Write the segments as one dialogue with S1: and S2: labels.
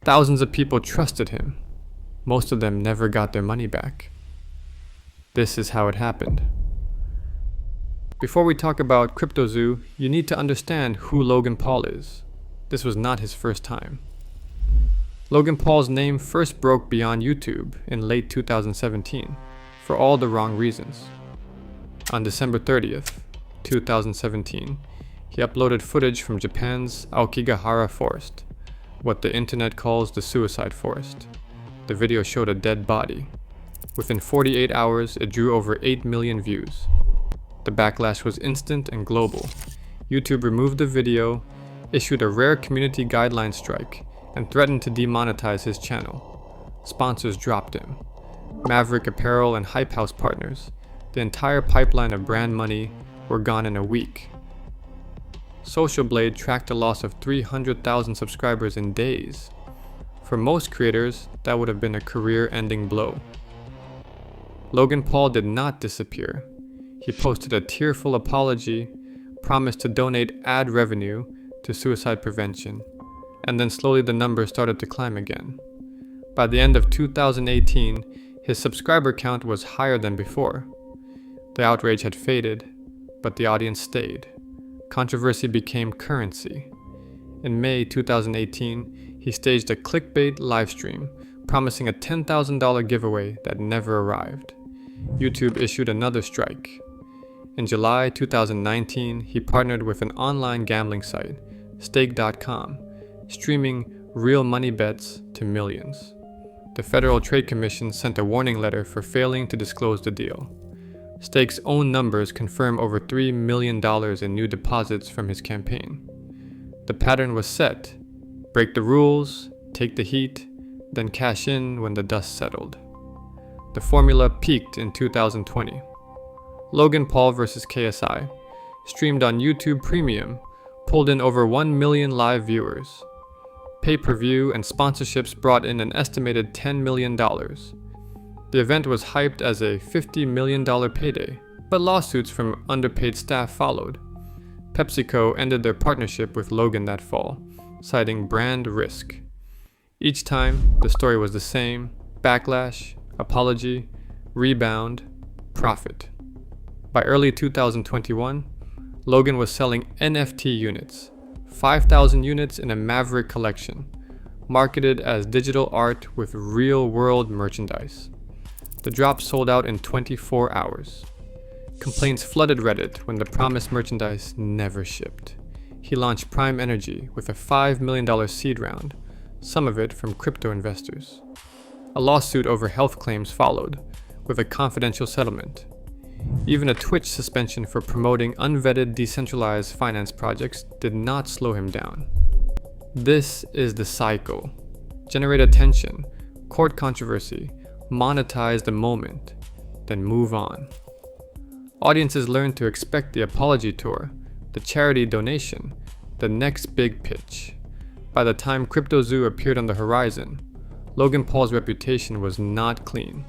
S1: Thousands of people trusted him. Most of them never got their money back. This is how it happened. Before we talk about CryptoZoo, you need to understand who Logan Paul is. This was not his first time. Logan Paul's name first broke beyond YouTube in late 2017 for all the wrong reasons. On December 30th, 2017, he uploaded footage from Japan's Aokigahara forest, what the internet calls the suicide forest. The video showed a dead body. Within 48 hours, it drew over 8 million views. The backlash was instant and global. YouTube removed the video, issued a rare community guideline strike, and threatened to demonetize his channel. Sponsors dropped him. Maverick Apparel and Hype House partners, the entire pipeline of brand money, were gone in a week. Social Blade tracked a loss of 300,000 subscribers in days. For most creators, that would have been a career-ending blow. Logan Paul did not disappear. He posted a tearful apology, promised to donate ad revenue to suicide prevention, and then slowly the numbers started to climb again. By the end of 2018, his subscriber count was higher than before. The outrage had faded, but the audience stayed. Controversy became currency. In May 2018, he staged a clickbait livestream, promising a $10,000 giveaway that never arrived. YouTube issued another strike. In July 2019, he partnered with an online gambling site, Stake.com, streaming real money bets to millions. The Federal Trade Commission sent a warning letter for failing to disclose the deal. Stake's own numbers confirm over $3 million in new deposits from his campaign. The pattern was set: break the rules, take the heat, then cash in when the dust settled. The formula peaked in 2020. Logan Paul vs. KSI, streamed on YouTube Premium, pulled in over 1 million live viewers. Pay-per-view and sponsorships brought in an estimated $10 million. The event was hyped as a $50 million payday, but lawsuits from underpaid staff followed. PepsiCo ended their partnership with Logan that fall, citing brand risk. Each time, the story was the same: backlash, apology, rebound, profit. By early 2021, Logan was selling NFT units, 5,000 units in a Maverick collection, marketed as digital art with real-world merchandise. The drop sold out in 24 hours. Complaints flooded Reddit when the promised merchandise never shipped. He launched Prime Energy with a $5 million seed round, some of it from crypto investors. A lawsuit over health claims followed, with a confidential settlement. Even a Twitch suspension for promoting unvetted decentralized finance projects did not slow him down. This is the cycle. Generate attention, court controversy, monetize the moment, then move on. Audiences learn to expect the apology tour, the charity donation, the next big pitch. By the time CryptoZoo appeared on the horizon, Logan Paul's reputation was not clean,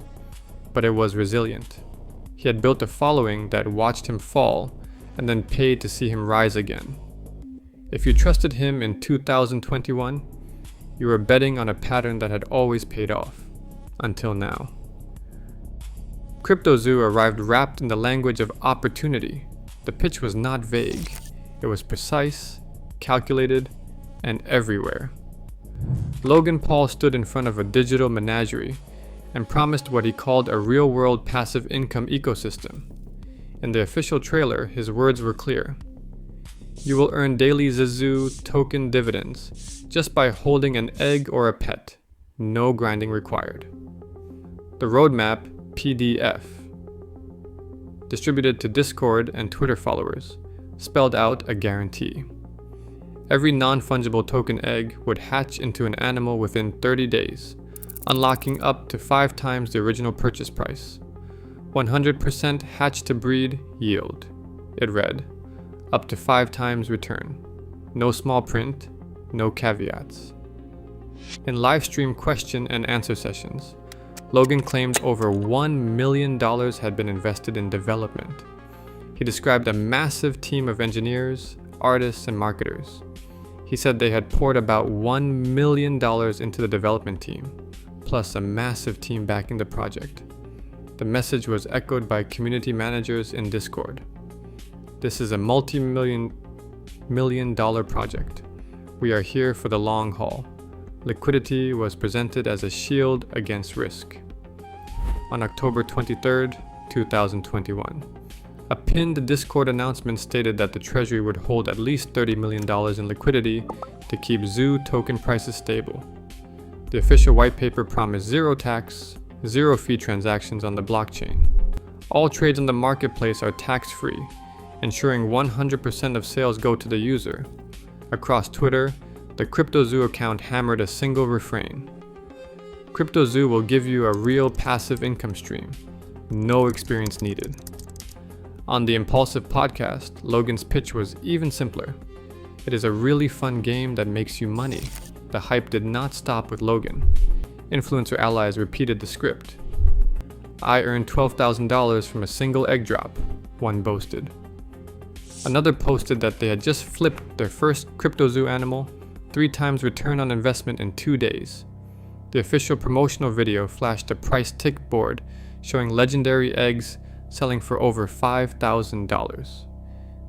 S1: but it was resilient. He had built a following that watched him fall and then paid to see him rise again. If you trusted him in 2021, you were betting on a pattern that had always paid off, until now. CryptoZoo arrived wrapped in the language of opportunity. The pitch was not vague. It was precise, calculated, and everywhere. Logan Paul stood in front of a digital menagerie and promised what he called a real-world passive income ecosystem. In the official trailer, his words were clear. You will earn daily ZZoo token dividends just by holding an egg or a pet. No grinding required. The roadmap, PDF, distributed to Discord and Twitter followers, spelled out a guarantee. Every non-fungible token egg would hatch into an animal within 30 days, unlocking up to 5 times the original purchase price. 100% hatch to breed yield, it read, up to 5 times return. No small print, no caveats. In livestream question and answer sessions, Logan claimed over $1 million had been invested in development. He described a massive team of engineers, artists, and marketers. He He said they had poured about $1 million into the development team, plus a massive team backing the project. The message was echoed by community managers in Discord. This is a multi-million dollar project. We are here for the long haul. Liquidity was presented as a shield against risk. On October 23, 2021, a pinned Discord announcement stated that the Treasury would hold at least $30 million in liquidity to keep Zoo token prices stable. The official white paper promised zero tax, zero fee transactions on the blockchain. All trades on the marketplace are tax-free, ensuring 100% of sales go to the user. Across Twitter, the CryptoZoo account hammered a single refrain: CryptoZoo will give you a real passive income stream. No experience needed. On the Impulsive podcast, Logan's pitch was even simpler. It is a really fun game that makes you money. The hype did not stop with Logan. Influencer allies repeated the script. I earned $12,000 from a single egg drop, one boasted. Another posted that they had just flipped their first CryptoZoo animal, 3 times return on investment in 2 days. The official promotional video flashed a price tick board showing legendary eggs selling for over $5,000.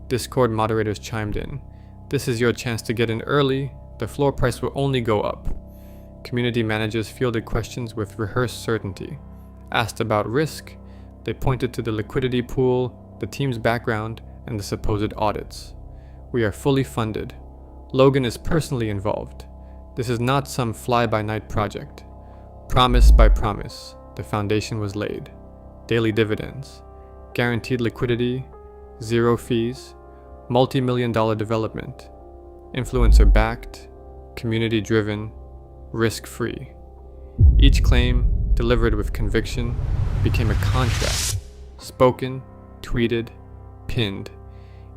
S1: Discord moderators chimed in. This is your chance to get in early. The floor price will only go up. Community managers fielded questions with rehearsed certainty. Asked about risk, they pointed to the liquidity pool, the team's background, and the supposed audits. We are fully funded. Logan is personally involved. This is not some fly-by-night project. Promise by promise, the foundation was laid. Daily dividends, guaranteed liquidity, zero fees, multi-million-dollar development, influencer-backed, community-driven, risk-free. Each claim, delivered with conviction, became a contract, spoken, tweeted, pinned.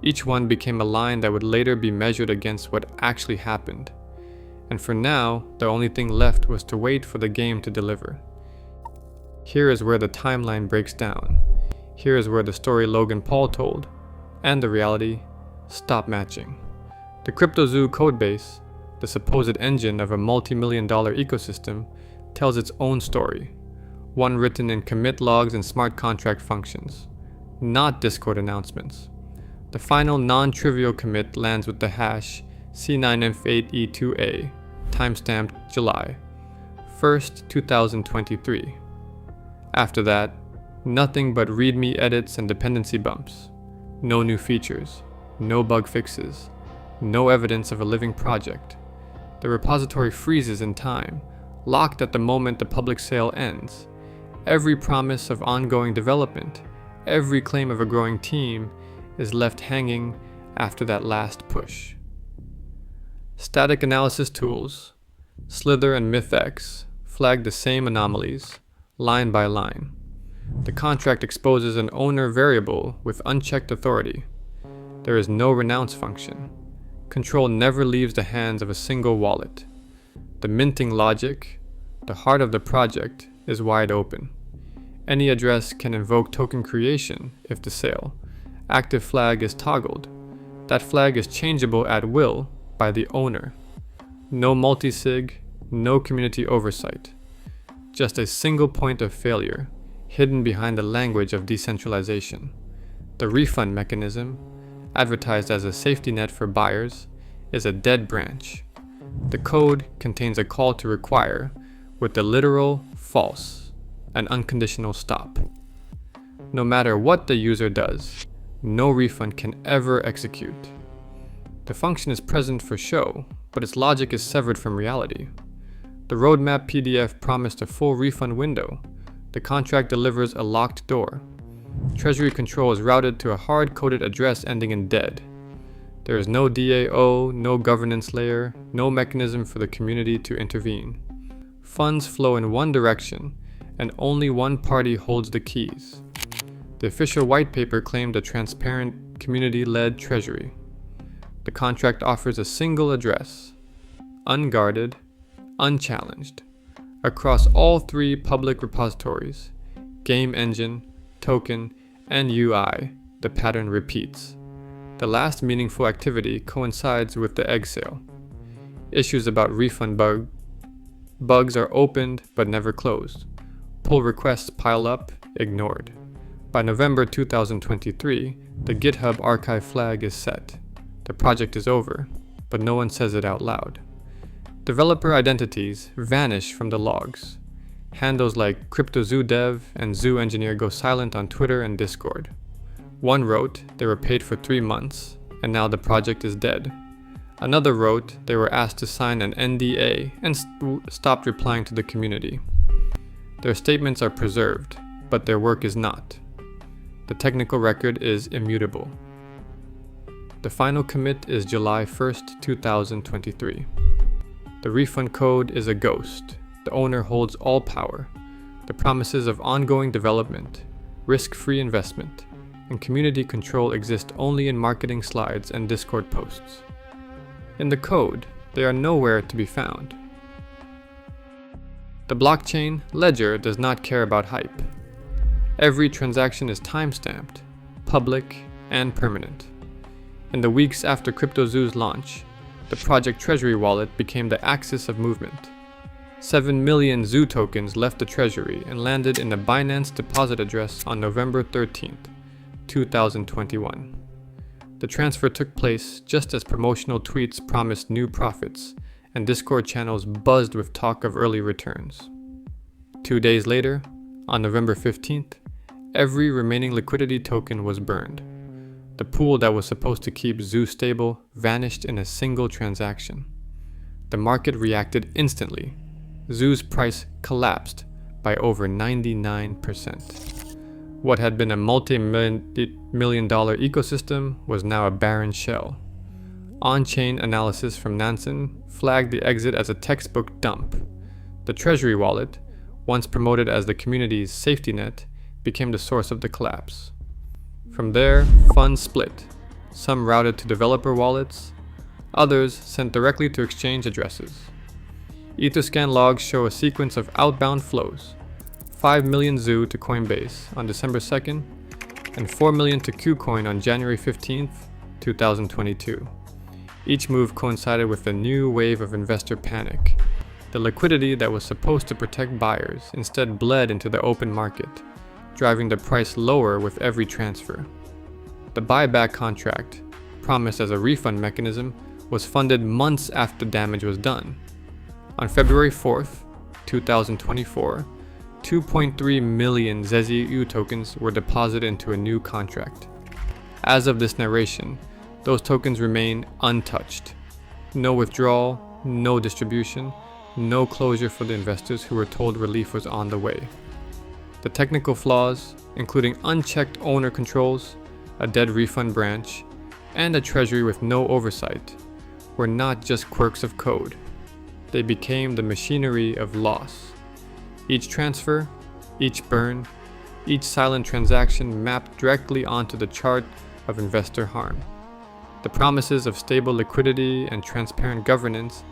S1: Each one became a line that would later be measured against what actually happened. And for now, the only thing left was to wait for the game to deliver. Here is where the timeline breaks down. Here is where the story Logan Paul told, and the reality, stop matching. The CryptoZoo codebase, the supposed engine of a multi-million-dollar ecosystem, tells its own story, one written in commit logs and smart contract functions, not Discord announcements. The final non-trivial commit lands with the hash C9F8E2A, timestamped July 1st, 2023. After that, nothing but README edits and dependency bumps. No new features, no bug fixes, no evidence of a living project. The repository freezes in time, locked at the moment the public sale ends. Every promise of ongoing development, every claim of a growing team is left hanging after that last push. Static analysis tools, Slither and MythX, flag the same anomalies, line by line. The contract exposes an owner variable with unchecked authority. There is no renounce function. Control never leaves the hands of a single wallet. The minting logic, the heart of the project, is wide open. Any address can invoke token creation if the sale. Active flag is toggled. That flag is changeable at will by the owner. No multi-sig, no community oversight. Just a single point of failure, hidden behind the language of decentralization. The refund mechanism, advertised as a safety net for buyers, is a dead branch. The code contains a call to require, with the literal false, an unconditional stop. No matter what the user does, no refund can ever execute. The function is present for show, but its logic is severed from reality. The roadmap PDF promised a full refund window. The contract delivers a locked door. Treasury control is routed to a hard-coded address ending in dead. There is no DAO, no governance layer, no mechanism for the community to intervene. Funds flow in one direction, and only one party holds the keys. The official white paper claimed a transparent, community-led treasury. The contract offers a single address, unguarded, unchallenged, across all 3 public repositories, game engine, token, and UI. The pattern repeats. The last meaningful activity coincides with the egg sale. Issues about refund bugs are opened but never closed. Pull requests pile up, ignored. By November 2023, the GitHub archive flag is set. The project is over, but no one says it out loud. Developer identities vanish from the logs. Handles like CryptoZoo dev and Zoo engineer go silent on Twitter and Discord. One wrote they were paid for 3 months, and now the project is dead. Another wrote they were asked to sign an NDA and stopped replying to the community. Their statements are preserved, but their work is not. The technical record is immutable. The final commit is July 1st, 2023. The refund code is a ghost. The owner holds all power. The promises of ongoing development, risk-free investment, and community control exist only in marketing slides and Discord posts. In the code, they are nowhere to be found. The blockchain ledger does not care about hype. Every transaction is timestamped, public, and permanent. In the weeks after CryptoZoo's launch, the project treasury wallet became the axis of movement. 7 million Zoo tokens left the treasury and landed in a Binance deposit address on November 13th, 2021. The transfer took place just as promotional tweets promised new profits, and Discord channels buzzed with talk of early returns. 2 days later, on November 15th, every remaining liquidity token was burned. The pool that was supposed to keep Zoo stable vanished in a single transaction. The market reacted instantly. Zoo's price collapsed by over 99%. What had been a multi-million dollar ecosystem was now a barren shell. On-chain analysis from Nansen flagged the exit as a textbook dump. The treasury wallet, once promoted as the community's safety net, became the source of the collapse. From there, funds split. Some routed to developer wallets, others sent directly to exchange addresses. Etherscan logs show a sequence of outbound flows: 5 million Zoo to Coinbase on December 2nd, and 4 million to KuCoin on January 15th, 2022. Each move coincided with a new wave of investor panic. The liquidity that was supposed to protect buyers instead bled into the open market, driving the price lower with every transfer. The buyback contract, promised as a refund mechanism, was funded months after damage was done. On February 4th, 2024, 2.3 million ZZU tokens were deposited into a new contract. As of this narration, those tokens remain untouched. No withdrawal, no distribution, no closure for the investors who were told relief was on the way. The technical flaws, including unchecked owner controls, a dead refund branch, and a treasury with no oversight, were not just quirks of code. They became the machinery of loss. Each transfer, each burn, each silent transaction mapped directly onto the chart of investor harm. The promises of stable liquidity and transparent governance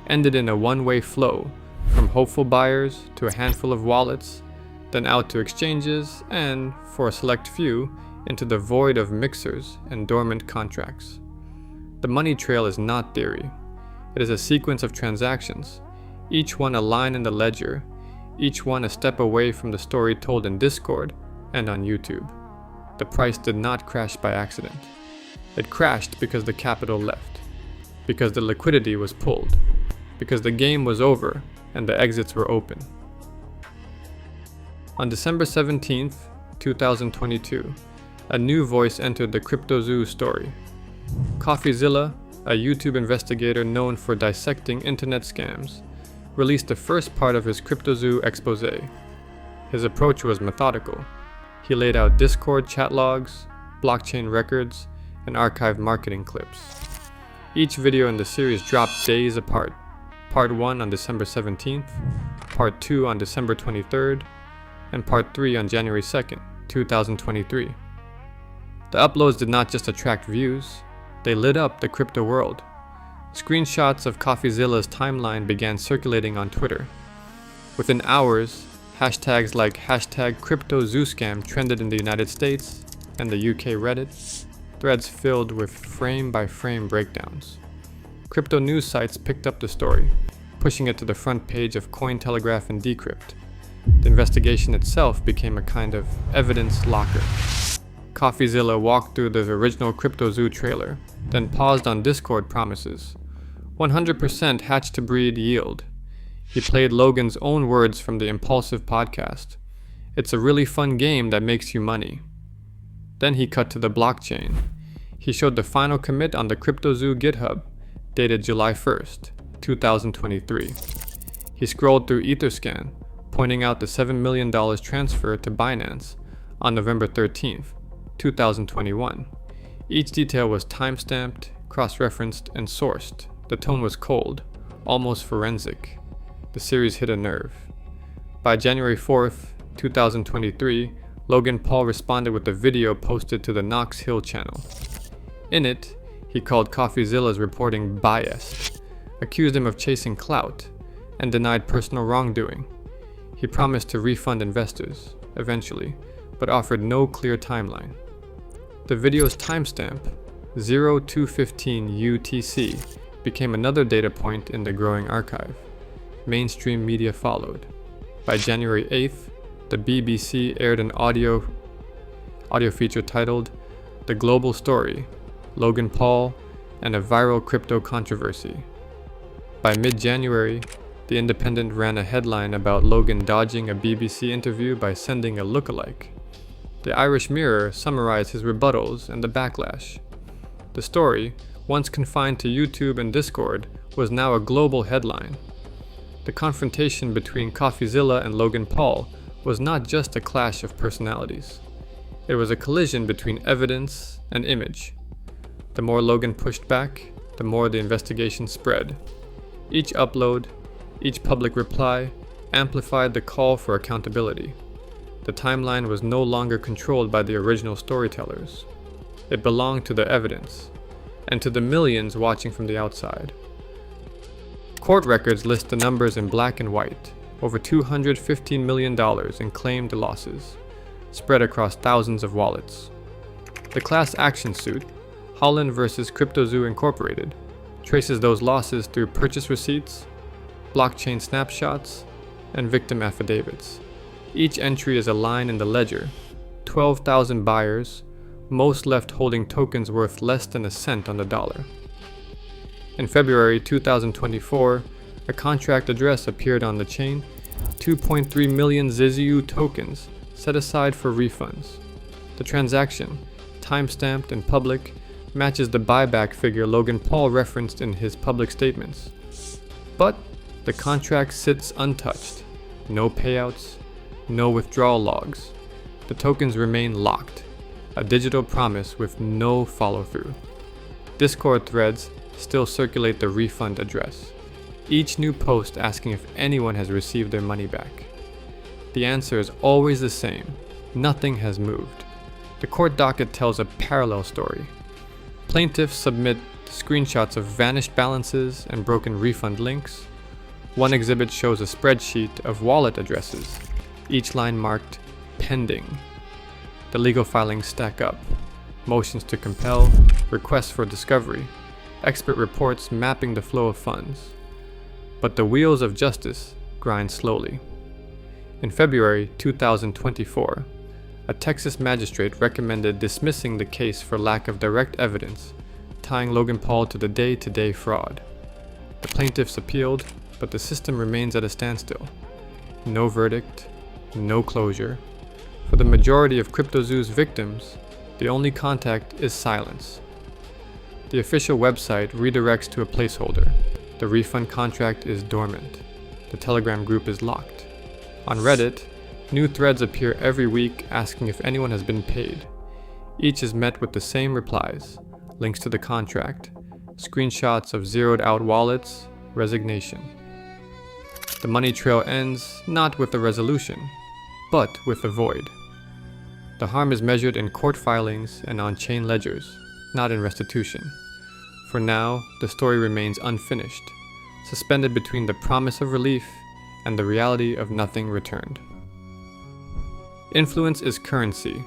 S1: ended in a one-way flow from hopeful buyers to a handful of wallets, then out to exchanges, and, for a select few, into the void of mixers and dormant contracts. The money trail is not theory. It is a sequence of transactions, each one a line in the ledger, each one a step away from the story told in Discord and on YouTube. The price did not crash by accident. It crashed because the capital left, because the liquidity was pulled, because the game was over and the exits were open. On December 17th, 2022, a new voice entered the CryptoZoo story. CoffeeZilla, a YouTube investigator known for dissecting internet scams, released the first part of his CryptoZoo expose. His approach was methodical. He laid out Discord chat logs, blockchain records, and archived marketing clips. Each video in the series dropped days apart. Part 1 on December 17th, Part 2 on December 23rd, and Part 3 on January 2nd, 2023. The uploads did not just attract views, they lit up the crypto world. Screenshots of CoffeeZilla's timeline began circulating on Twitter. Within hours, hashtags like #CryptoZooScam trended in the United States and the UK Reddit, threads filled with frame-by-frame breakdowns. crypto news sites picked up the story, pushing it to the front page of Cointelegraph and Decrypt. The investigation itself became a kind of evidence locker. CoffeeZilla walked through the original CryptoZoo trailer, then paused on Discord promises. 100% hatch to breed yield. He played Logan's own words from the Impulsive podcast. It's a really fun game that makes you money. Then he cut to the blockchain. He showed the final commit on the CryptoZoo GitHub, dated July 1st, 2023. He scrolled through Etherscan, pointing out the $7 million transfer to Binance on November 13th, 2021. Each detail was timestamped, cross-referenced, and sourced. The tone was cold, almost forensic. The series hit a nerve. By January 4th, 2023, Logan Paul responded with a video posted to the Knox Hill channel. In it, he called CoffeeZilla's reporting biased, accused him of chasing clout, and denied personal wrongdoing. He promised to refund investors, eventually, but offered no clear timeline. The video's timestamp, 0215 UTC, became another data point in the growing archive. Mainstream media followed. By January 8th, the BBC aired an audio feature titled The Global Story, Logan Paul, and a Viral Crypto Controversy. By mid-January, The Independent ran a headline about Logan dodging a BBC interview by sending a lookalike. The Irish Mirror summarized his rebuttals and the backlash. The story, once confined to YouTube and Discord, was now a global headline. The confrontation between CoffeeZilla and Logan Paul was not just a clash of personalities. It was a collision between evidence and image. The more Logan pushed back, the more the investigation spread. Each upload, each public reply, amplified the call for accountability. The timeline was no longer controlled by the original storytellers. It belonged to the evidence, and to the millions watching from the outside. Court records list the numbers in black and white, over $215 million in claimed losses, spread across thousands of wallets. The class action suit, Holland vs. CryptoZoo Incorporated, traces those losses through purchase receipts, blockchain snapshots, and victim affidavits. Each entry is a line in the ledger. 12,000 buyers, most left holding tokens worth less than a cent on the dollar. In February 2024, a contract address appeared on the chain, 2.3 million ZZU tokens set aside for refunds. The transaction, timestamped and public, matches the buyback figure Logan Paul referenced in his public statements. But the contract sits untouched. No payouts, no withdrawal logs. The tokens remain locked, a digital promise with no follow-through. Discord threads still circulate the refund address, each new post asking if anyone has received their money back. The answer is always the same: nothing has moved. The court docket tells a parallel story. Plaintiffs submit screenshots of vanished balances and broken refund links. One exhibit shows a spreadsheet of wallet addresses, each line marked pending. The legal filings stack up: motions to compel, requests for discovery, expert reports mapping the flow of funds. But the wheels of justice grind slowly. In February 2024, a Texas magistrate recommended dismissing the case for lack of direct evidence tying Logan Paul to the day-to-day fraud. The plaintiffs appealed, but the system remains at a standstill. No verdict, no closure. For the majority of CryptoZoo's victims, the only contact is silence. The official website redirects to a placeholder. The refund contract is dormant. The Telegram group is locked. On Reddit, new threads appear every week asking if anyone has been paid. Each is met with the same replies: links to the contract, screenshots of zeroed out wallets, resignation. The money trail ends not with a resolution, but with a void. The harm is measured in court filings and on chain ledgers, not in restitution. For now, the story remains unfinished, suspended between the promise of relief and the reality of nothing returned. Influence is currency.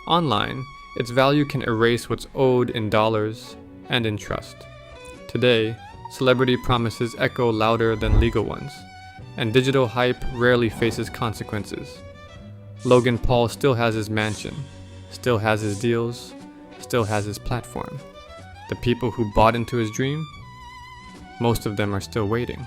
S1: Online, its value can erase what's owed in dollars and in trust. Today, Celebrity promises echo louder than legal ones, and digital hype rarely faces consequences. Logan Paul still has his mansion, still has his deals, still has his platform. The people who bought into his dream, most of them are still waiting.